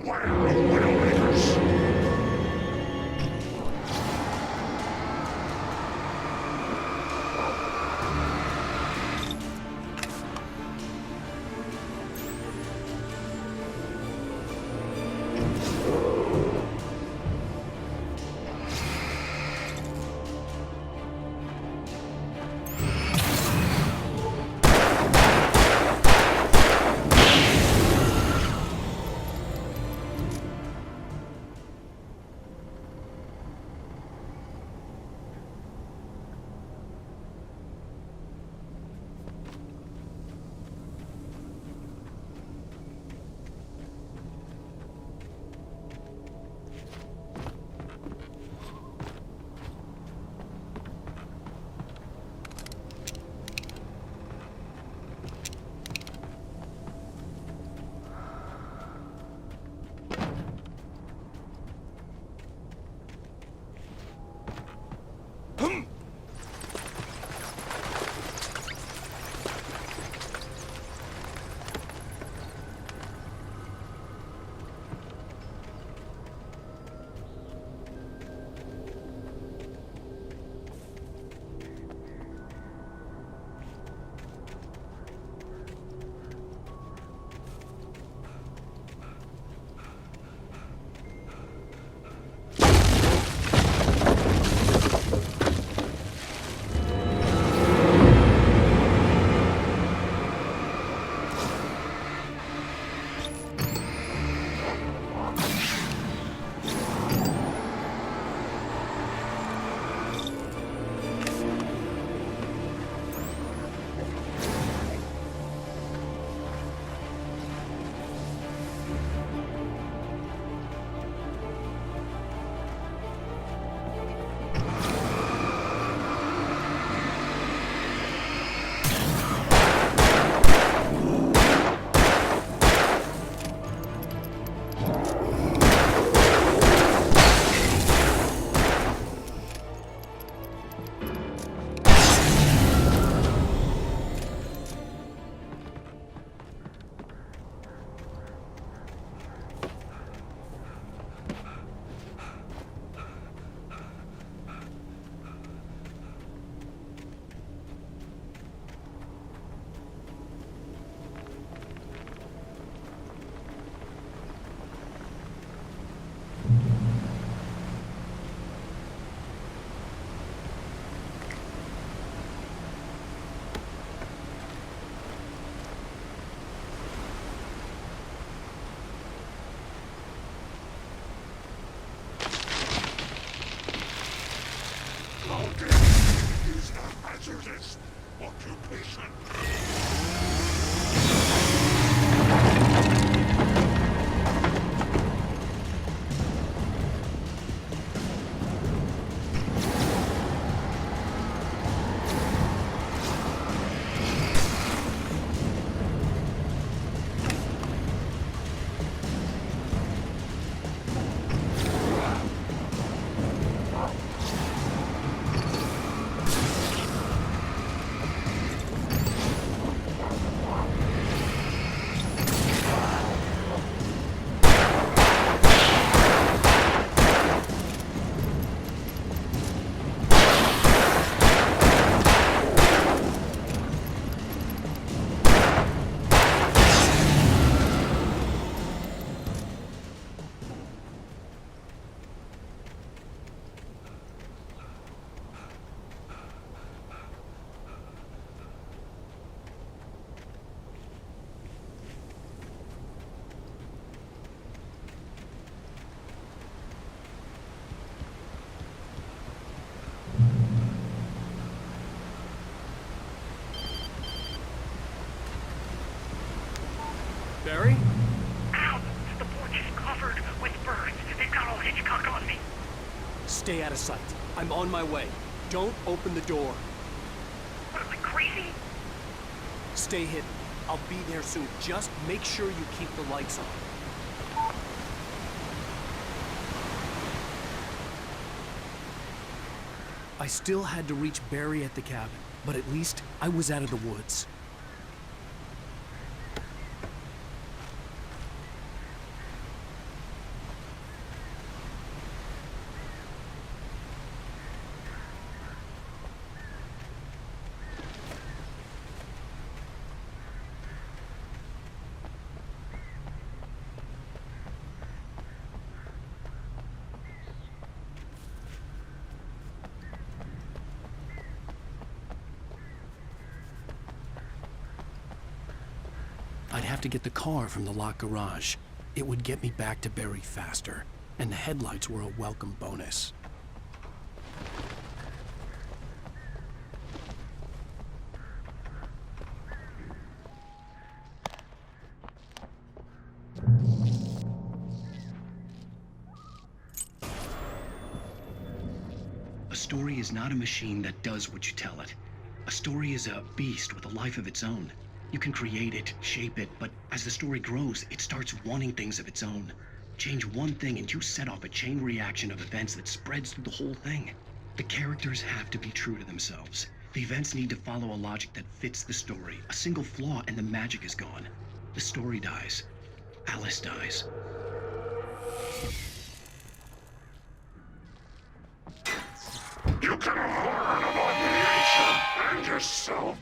Beware of Widowmakers! Is a hazardous occupation. Barry? Ow! The porch is covered with birds. They've got all Hitchcock on me. Stay out of sight. I'm on my way. Don't open the door. What am I, crazy? Stay hidden. I'll be there soon. Just make sure you keep the lights on. I still had to reach Barry at the cabin, but at least I was out of the woods. have to get the car from the locked garage. It would get me back to Barry faster, and the headlights were a welcome bonus. A story is not a machine that does what you tell it. A story is a beast with a life of its own. You can create it, shape it, but as the story grows, it starts wanting things of its own. Change one thing and you set off a chain reaction of events that spreads through the whole thing. The characters have to be true to themselves. The events need to follow a logic that fits the story. A single flaw and the magic is gone. The story dies. Alice dies. You can learn about nature and yourself.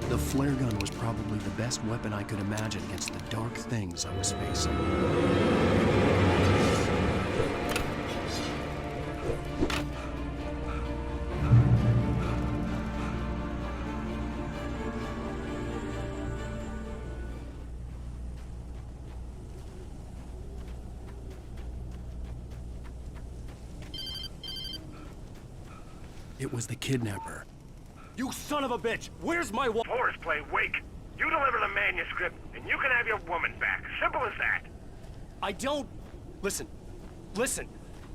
The flare gun was probably the best weapon I could imagine against the dark things I was facing. It was the kidnapper. You son of a bitch! Where's my wa- Horse play, wake. You deliver the manuscript, and you can have your woman back. Simple as that. I don't... Listen.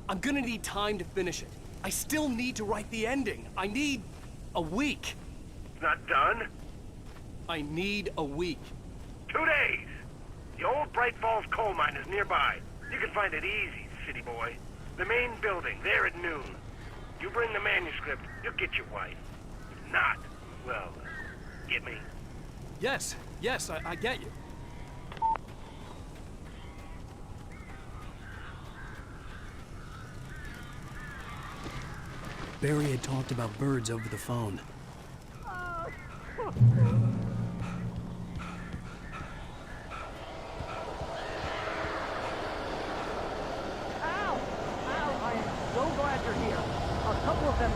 I'm gonna need time to finish it. I still need to write the ending. I need a week. It's not done. I need a week. 2 days. The old Bright Falls coal mine is nearby. You can find it easy, city boy. The main building, there at noon. You bring the manuscript, you'll get your wife. If not, well, get me? Yes, I get you. Barry had talked about birds over the phone.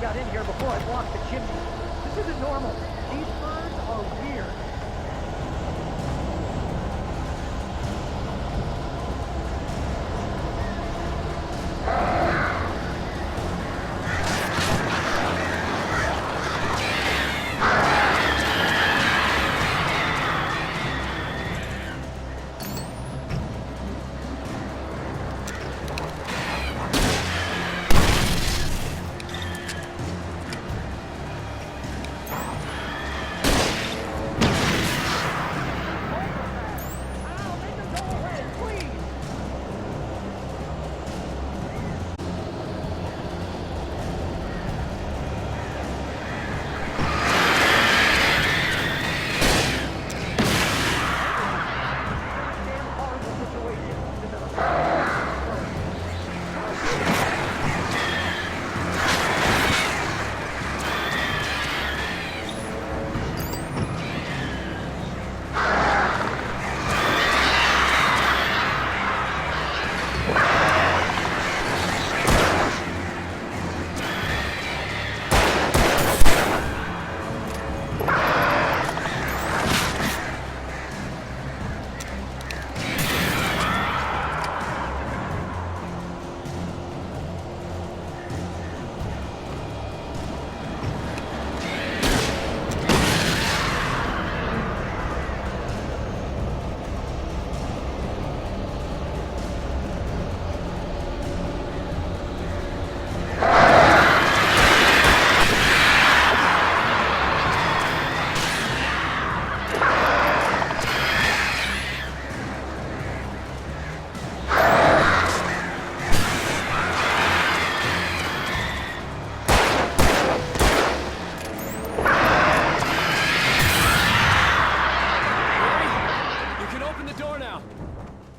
got in here before I blocked the chimney. This isn't normal. These birds are weird.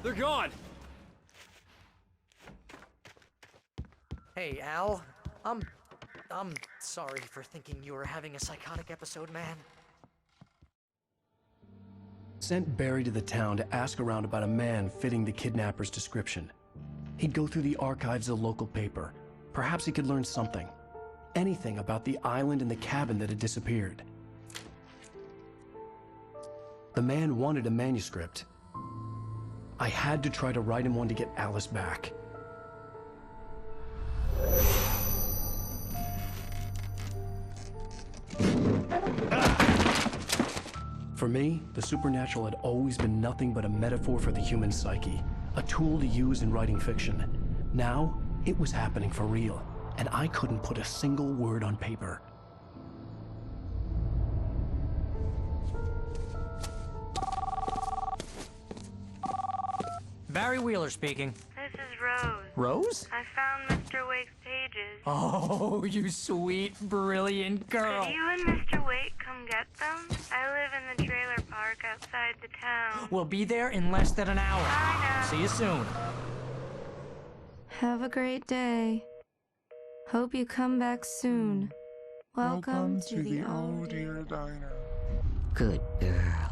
They're gone! Hey, Al. I'm sorry for thinking you were having a psychotic episode, man. Sent Barry to the town to ask around about a man fitting the kidnapper's description. He'd go through the archives of the local paper. Perhaps he could learn something. Anything about the island and the cabin that had disappeared. The man wanted a manuscript. I had to try to write him one to get Alice back. For me, the supernatural had always been nothing but a metaphor for the human psyche, a tool to use in writing fiction. Now, it was happening for real, and I couldn't put a single word on paper. Barry Wheeler speaking. This is Rose. Rose? I found Mr. Wake's pages. Oh, you sweet, brilliant girl. Could you and Mr. Wake come get them? I live in the trailer park outside the town. We'll be there in less than an hour. I know. See you soon. Have a great day. Hope you come back soon. Welcome to the Oh Dear Diner. Good girl.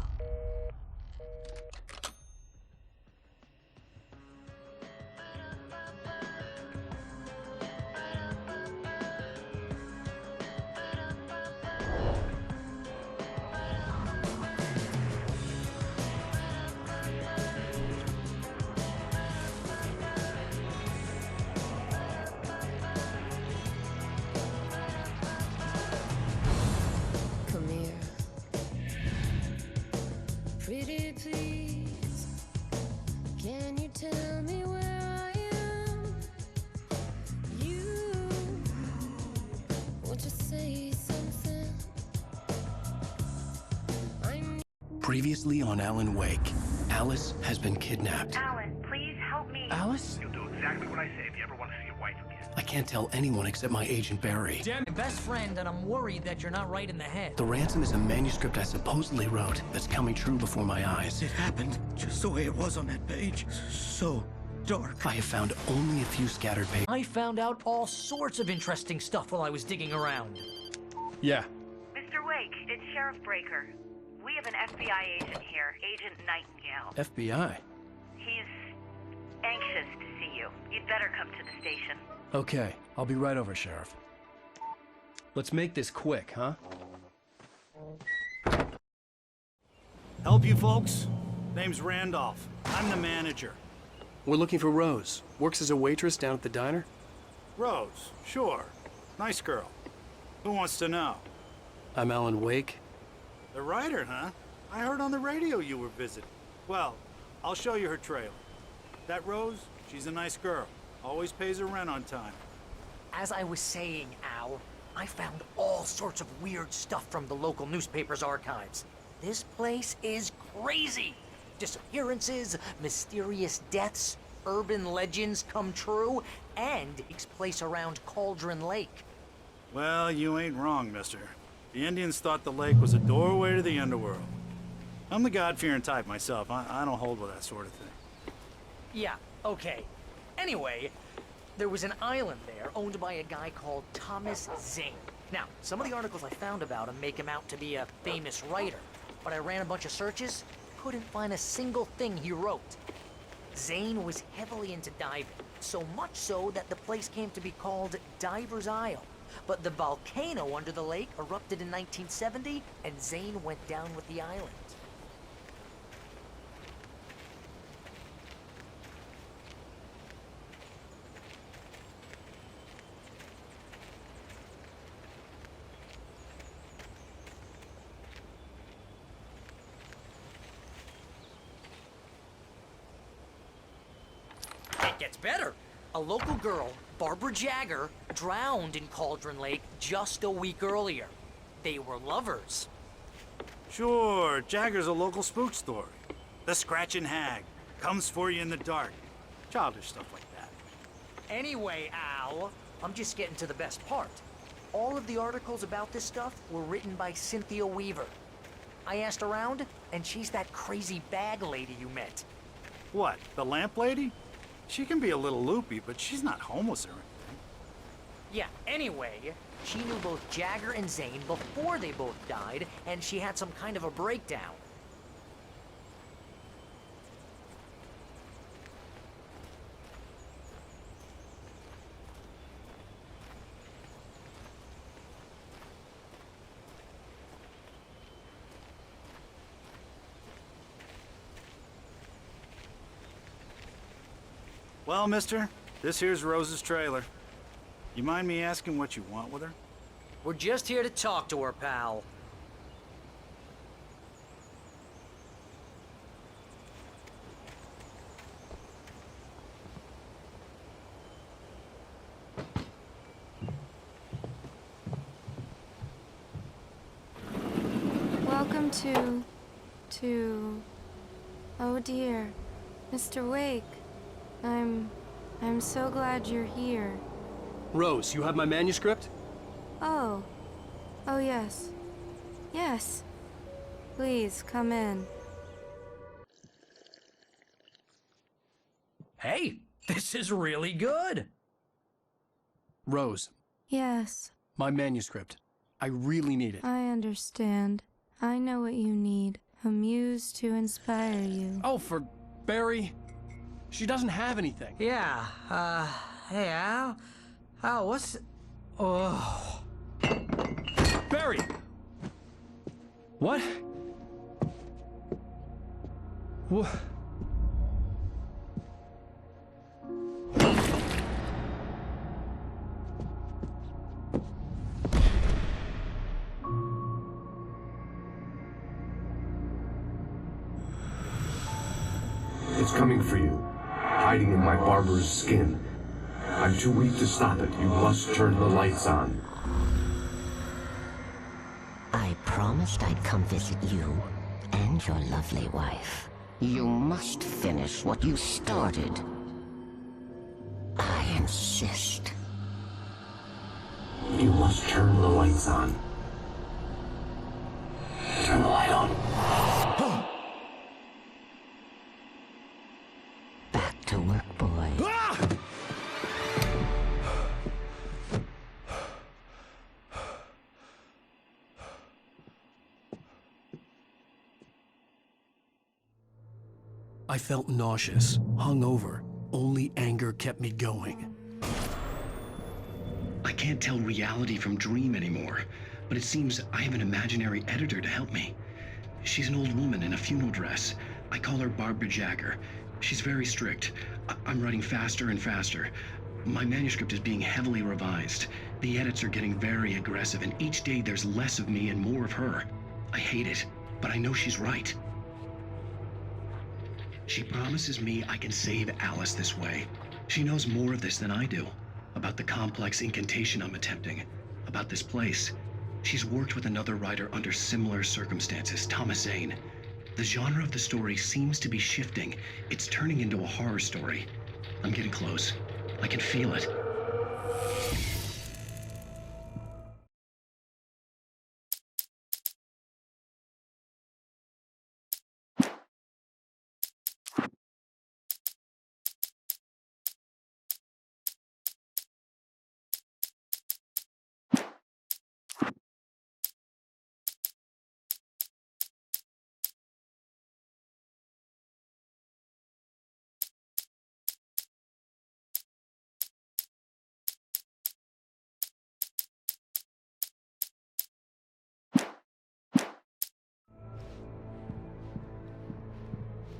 Come here. Pretty please, can you tell me where I am? You want to say something? Previously on Alan Wake, Alice has been kidnapped. Alan, please help me. Alice? You'll do exactly what I say if you ever want to see your wife again. I can't tell anyone except my agent Barry. Damn, your best friend, and I'm worried that you're not right in the head. The ransom is a manuscript I supposedly wrote that's coming true before my eyes. It happened just the way it was on that page. So dark. I have found only a few scattered pages. I found out all sorts of interesting stuff while I was digging around. Yeah. Mr. Wake, it's Sheriff Breaker. We have an FBI agent here, Agent Nightingale. FBI? He's anxious to see you. You'd better come to the station. Okay, I'll be right over, Sheriff. Let's make this quick, huh? Help you folks? Name's Randolph. I'm the manager. We're looking for Rose. Works as a waitress down at the diner. Rose, sure. Nice girl. Who wants to know? I'm Alan Wake. The writer, huh? I heard on the radio you were visiting. Well, I'll show you her trailer. That Rose, she's a nice girl. Always pays her rent on time. As I was saying, Al, I found all sorts of weird stuff from the local newspaper's archives. This place is crazy. Disappearances, mysterious deaths, urban legends come true, and takes place around Cauldron Lake. Well, you ain't wrong, mister. The Indians thought the lake was a doorway to the underworld. I'm the God-fearing type myself. I don't hold with that sort of thing. Yeah, okay. Anyway, there was an island there owned by a guy called Thomas Zane. Now, some of the articles I found about him make him out to be a famous writer, but I ran a bunch of searches, couldn't find a single thing he wrote. Zane was heavily into diving, so much so that the place came to be called Diver's Isle. But the volcano under the lake erupted in 1970, and Zane went down with the island. It gets better. A local girl, Barbara Jagger, drowned in Cauldron Lake just a week earlier. They were lovers. Sure, Jagger's a local spook story. The Scratching Hag comes for you in the dark. Childish stuff like that. Anyway, Al, I'm just getting to the best part. All of the articles about this stuff were written by Cynthia Weaver. I asked around, and she's that crazy bag lady you met. What, the lamp lady? She can be a little loopy, but she's not homeless or anything. Yeah, anyway, she knew both Jagger and Zane before they both died, and she had some kind of a breakdown. Well, mister, this here's Rose's trailer. You mind me asking what you want with her? We're just here to talk to her, pal. Welcome to... Oh dear, Mr. Wake. I'm so glad you're here. Rose, you have my manuscript? Oh. Oh, yes. Yes. Please, come in. Hey, this is really good. Rose, Yes, my manuscript. I really need it. I understand. I know what you need. A muse to inspire you. Oh, for Barry. She doesn't have anything. Yeah, hey, Al? Al, what's... Oh... Barry! What? What? It's coming for you, hiding in my barber's skin. I'm too weak to stop it. You must turn the lights on. I promised I'd come visit you and your lovely wife. You must finish what you started. I insist. You must turn the lights on. Turn the light on. Back to work, boy. I felt nauseous, hungover. Only anger kept me going. I I can't tell reality from dream anymore, but it seems I have an imaginary editor to help me. She's an old woman in a funeral dress. I call her Barbara Jagger. She's very strict. I'm writing faster and faster. My manuscript is being heavily revised. The edits are getting very aggressive, and each day there's less of me and more of her. I hate it, but I know she's right. She promises me I can save Alice this way. She knows more of this than I do. About the complex incantation I'm attempting. About this place. She's worked with another writer under similar circumstances, Thomas Zane. The genre of the story seems to be shifting. It's turning into a horror story. I'm getting close. I can feel it.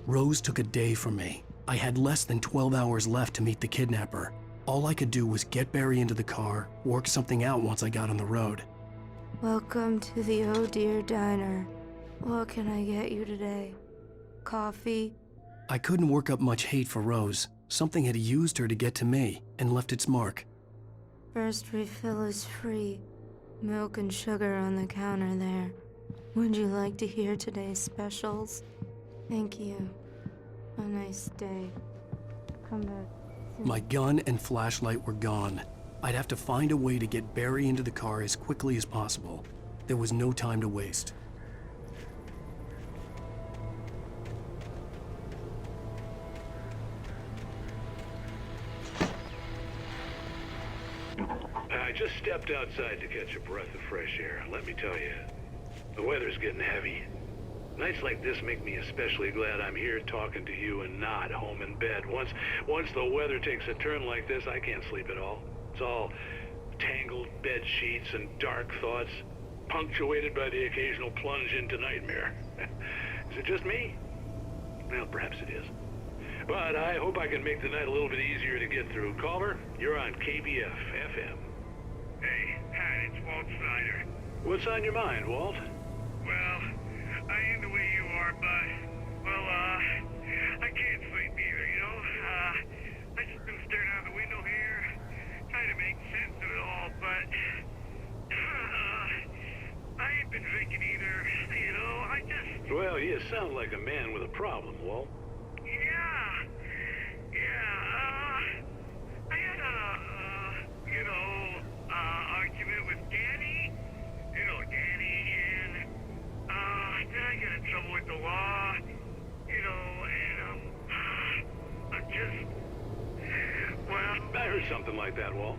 Rose took a day from me. I had less than 12 hours left to meet the kidnapper. All I could do was get Barry into the car, work something out once I got on the road. Welcome to the Oh Dear Diner. What can I get you today? Coffee? I couldn't work up much hate for Rose. Something had used her to get to me and left its mark. First refill is free. Milk and sugar on the counter there. Would you like to hear today's specials? Thank you. A nice day. Come back soon. My gun and flashlight were gone. I'd have to find a way to get Barry into the car as quickly as possible. There was no time to waste. I just stepped outside to catch a breath of fresh air. Let me tell you, the weather's getting heavy. Nights like this make me especially glad I'm here talking to you and not home in bed. Once the weather takes a turn like this, I can't sleep at all. It's all tangled bed sheets and dark thoughts, punctuated by the occasional plunge into nightmare. Is it just me? Well, perhaps it is. But I hope I can make the night a little bit easier to get through. Caller, you're on KBF FM. Hey, Pat, it's Walt Snyder. What's on your mind, Walt? Well, I ain't the way you are, but, well, I can't sleep either, you know? I just been staring out the window here, trying to make sense of it all, but, I ain't been drinking either, you know? I just... Well, you sound like a man with a problem, Walt. I had argument with Danny, and, then I got in trouble with the law, and, I'm just, well... I heard something like that, Walt.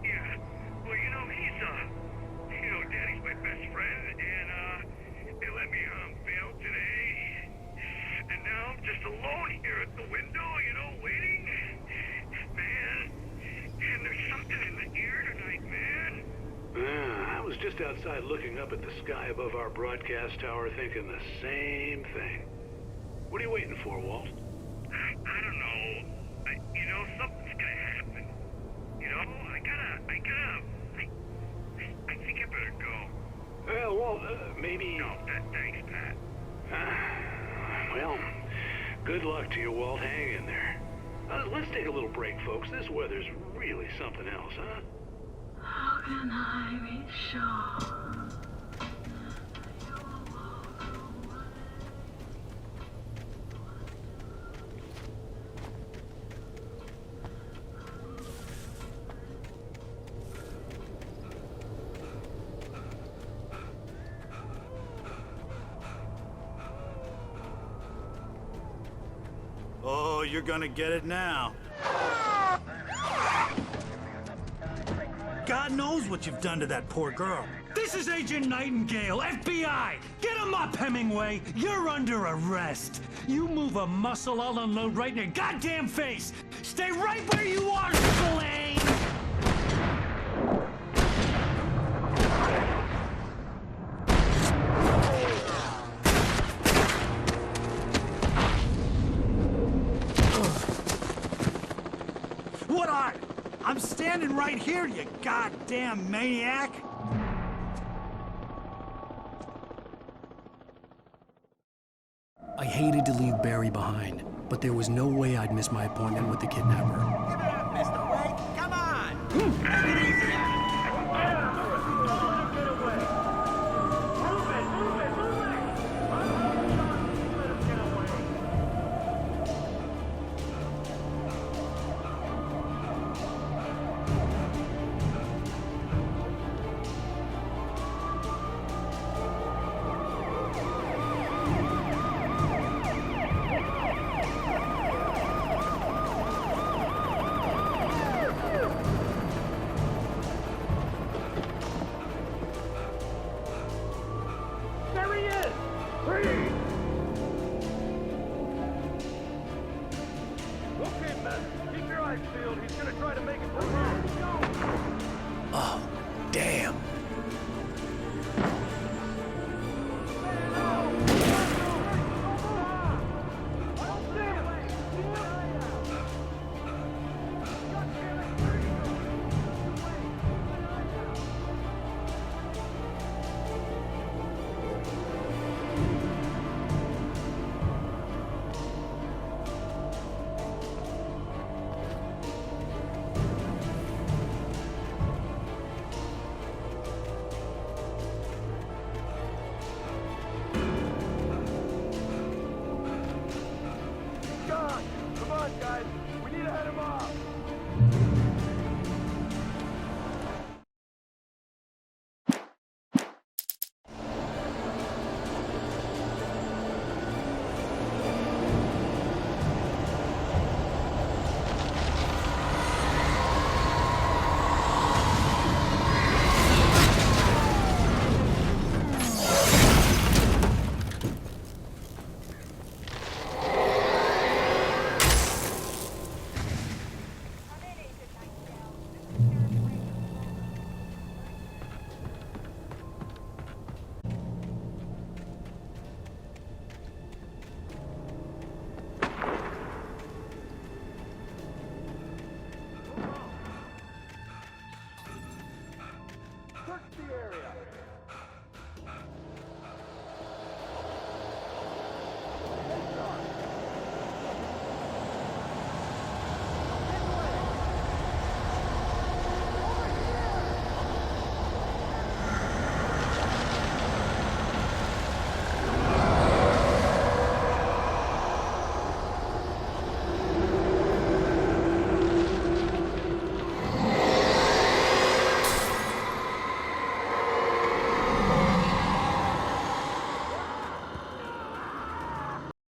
Yeah, well, Danny's my best friend, and, they let me on bail today, and now I'm just alone here at the window, waiting. Man, and there's something in the air tonight, man. I was just outside looking up at the sky above our broadcast tower thinking the same thing. What are you waiting for, Walt? I don't know. Something's gonna happen. I think I better go. Well, Walt, maybe... No, thanks, Pat. Well, good luck to you, Walt. Hang in there. Let's take a little break, folks. This weather's really something else, huh? How can I be sure? Oh, you're gonna get it now. God knows what you've done to that poor girl. This is Agent Nightingale, FBI! Get him up, Hemingway! You're under arrest! You move a muscle, I'll unload right in your goddamn face! Stay right where you are, Slane! standing right here, you goddamn maniac! I hated to leave Barry behind, but there was no way I'd miss my appointment with the kidnapper. Give it up, Mr. Wake. Come on. Take it easy now. Oh, damn. Come on, guys. We need to head him off.